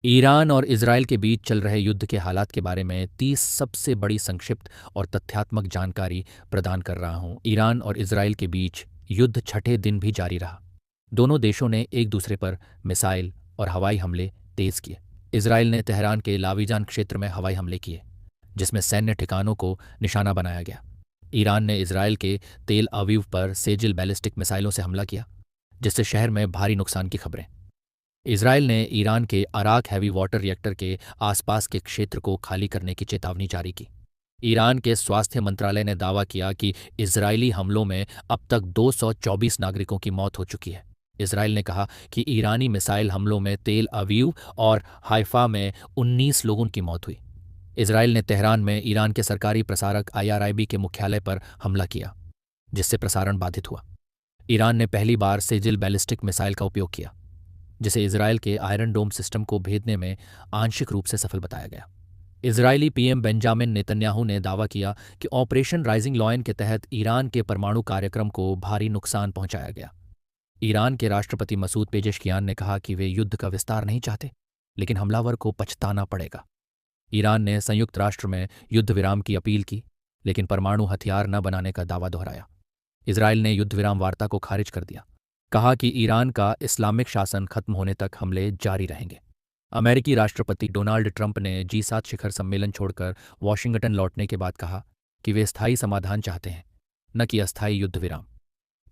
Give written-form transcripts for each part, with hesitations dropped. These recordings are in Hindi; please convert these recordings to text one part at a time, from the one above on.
ईरान और इजरायल के बीच चल रहे युद्ध के हालात के बारे में 30 सबसे बड़ी संक्षिप्त और तथ्यात्मक जानकारी प्रदान कर रहा हूं। ईरान और इजरायल के बीच युद्ध छठे दिन भी जारी रहा। दोनों देशों ने एक दूसरे पर मिसाइल और हवाई हमले तेज किए। इजरायल ने तेहरान के लावीजान क्षेत्र में हवाई हमले किए, जिसमें सैन्य ठिकानों को निशाना बनाया गया। ईरान ने इजरायल के तेल अवीव पर सेजिल बैलिस्टिक मिसाइलों से हमला किया, जिससे शहर में भारी नुकसान की खबरें। इजरायल ने ईरान के अराक हैवी वाटर रिएक्टर के आसपास के क्षेत्र को खाली करने की चेतावनी जारी की। ईरान के स्वास्थ्य मंत्रालय ने दावा किया कि इजरायली हमलों में अब तक 224 नागरिकों की मौत हो चुकी है। इजरायल ने कहा कि ईरानी मिसाइल हमलों में तेल अवीव और हाइफा में 19 लोगों की मौत हुई। इजरायल ने तेहरान में ईरान के सरकारी प्रसारक IRIB के मुख्यालय पर हमला किया, जिससे प्रसारण बाधित हुआ। ईरान ने पहली बार सेजिल बैलिस्टिक मिसाइल का उपयोग किया, जिसे इजरायल के आयरन डोम सिस्टम को भेदने में आंशिक रूप से सफल बताया गया। इजरायली PM बेंजामिन नेतन्याहू ने दावा किया कि ऑपरेशन राइजिंग लॉयन के तहत ईरान के परमाणु कार्यक्रम को भारी नुकसान पहुंचाया गया। ईरान के राष्ट्रपति मसूद पेजेशकियान ने कहा कि वे युद्ध का विस्तार नहीं चाहते, लेकिन हमलावर को पछताना पड़ेगा। ईरान ने संयुक्त राष्ट्र में युद्ध विराम की अपील की, लेकिन परमाणु हथियार न बनाने का दावा दोहराया। इजरायल ने युद्ध विराम वार्ता को खारिज कर दिया, कहा कि ईरान का इस्लामिक शासन खत्म होने तक हमले जारी रहेंगे। अमेरिकी राष्ट्रपति डोनाल्ड ट्रंप ने G7 शिखर सम्मेलन छोड़कर वॉशिंगटन लौटने के बाद कहा कि वे स्थायी समाधान चाहते हैं, न कि अस्थायी युद्ध विराम।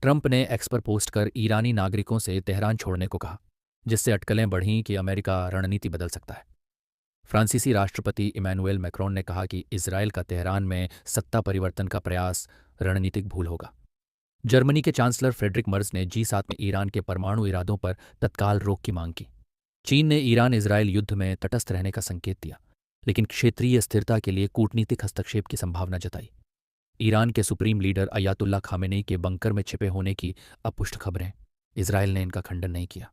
ट्रंप ने एक्स पर पोस्ट कर ईरानी नागरिकों से तेहरान छोड़ने को कहा, जिससे अटकलें बढ़ीं कि अमेरिका रणनीति बदल सकता है। फ्रांसीसी राष्ट्रपति इमैनुएल मैक्रोन ने कहा कि इजरायल का तेहरान में सत्ता परिवर्तन का प्रयास रणनीतिक भूल होगा। जर्मनी के चांसलर फ्रेडरिक मर्ज ने G7 में ईरान के परमाणु इरादों पर तत्काल रोक की मांग की। चीन ने ईरान इजरायल युद्ध में तटस्थ रहने का संकेत दिया, लेकिन क्षेत्रीय स्थिरता के लिए कूटनीतिक हस्तक्षेप की संभावना जताई। ईरान के सुप्रीम लीडर अयातुल्ला खामेनेई के बंकर में छिपे होने की अपुष्ट खबरें, इजरायल ने इनका खंडन नहीं किया।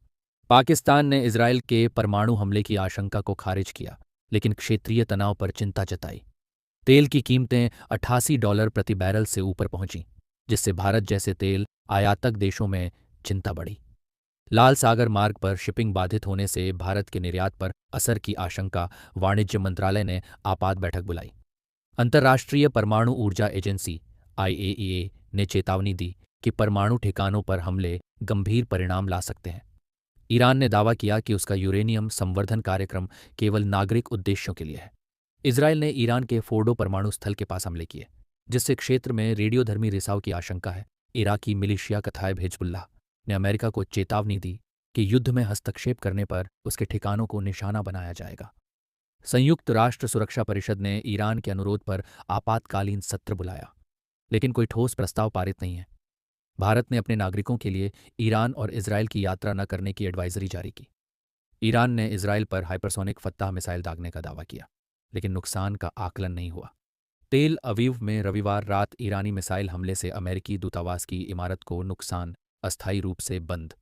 पाकिस्तान ने इजरायल के परमाणु हमले की आशंका को खारिज किया, लेकिन क्षेत्रीय तनाव पर चिंता जताई। तेल की कीमतें $88 प्रति बैरल से ऊपर पहुंची, जिससे भारत जैसे तेल आयातक देशों में चिंता बढ़ी। लाल सागर मार्ग पर शिपिंग बाधित होने से भारत के निर्यात पर असर की आशंका वाणिज्य मंत्रालय ने आपात बैठक बुलाई। अंतर्राष्ट्रीय परमाणु ऊर्जा एजेंसी IAEA ने चेतावनी दी कि परमाणु ठिकानों पर हमले गंभीर परिणाम ला सकते हैं। ईरान ने दावा किया कि उसका यूरेनियम संवर्धन कार्यक्रम केवल नागरिक उद्देश्यों के लिए है। इजरायल ने ईरान के फोर्डो परमाणु स्थल के पास हमले किए, जिससे क्षेत्र में रेडियोधर्मी रिसाव की आशंका है। इराकी मिलिशिया कताइब हिजबुल्लाह ने अमेरिका को चेतावनी दी कि युद्ध में हस्तक्षेप करने पर उसके ठिकानों को निशाना बनाया जाएगा। संयुक्त राष्ट्र सुरक्षा परिषद ने ईरान के अनुरोध पर आपातकालीन सत्र बुलाया, लेकिन कोई ठोस प्रस्ताव पारित नहीं है। भारत ने अपने नागरिकों के लिए ईरान और इजरायल की यात्रा न करने की एडवाइजरी जारी की। ईरान ने इजरायल पर हाइपरसोनिक फत्ताह मिसाइल दागने का दावा किया, लेकिन नुकसान का आकलन नहीं हुआ। तेल अवीव में रविवार रात ईरानी मिसाइल हमले से अमेरिकी दूतावास की इमारत को नुकसान, अस्थायी रूप से बंद।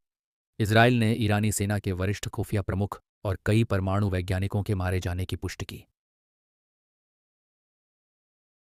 इजरायल ने ईरानी सेना के वरिष्ठ खुफिया प्रमुख और कई परमाणु वैज्ञानिकों के मारे जाने की पुष्टि की।